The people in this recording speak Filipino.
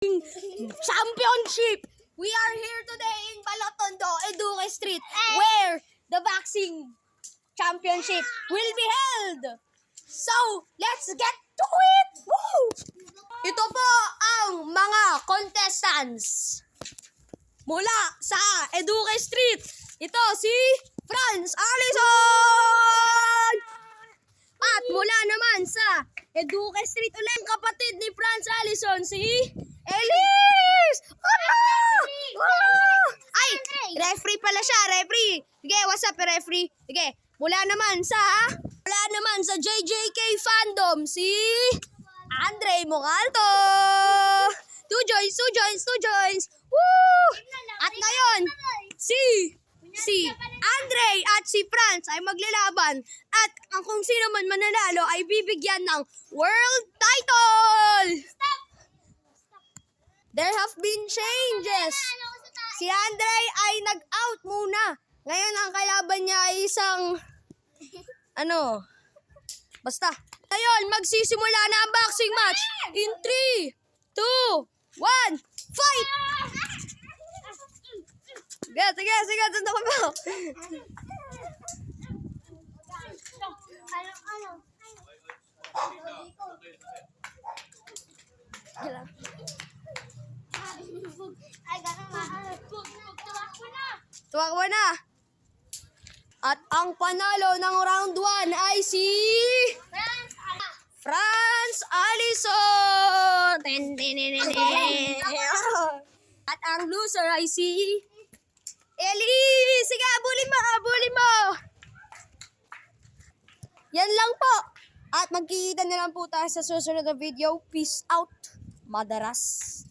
Championship. We are here today in Balotondo, Eduque Street, where the boxing championship will be held. So, let's get to it! Woo! Ito po ang mga contestants mula sa Eduque Street. Ito si Franz Alison! At mula naman sa Eduque Street ulit, ang kapatid ni Franz Alison, si Elise! Ay! Referee pala siya, referee! Sige, what's up, referee? Sige, mula naman sa JJK Fandom, si Andre Mocalto! Two joints! Woo! At ngayon, si Andre at si Franz ay maglalaban at ang kung sino man mananalo ay bibigyan ng world title! There have been changes. Si Andre ay nag-out muna. Ngayon ang kalaban niya ay isang basta. Ngayon, magsisimula na ang boxing match in 3, 2, 1, fight! Sige, tanda ko ba? Tuwakbo na. At ang panalo ng round 1 ay si Franz Alison. At ang loser ay si Ellie. Sige, abulin mo. Yan lang po. At magkikita na lang po tayo sa susunod na video. Peace out, madaras.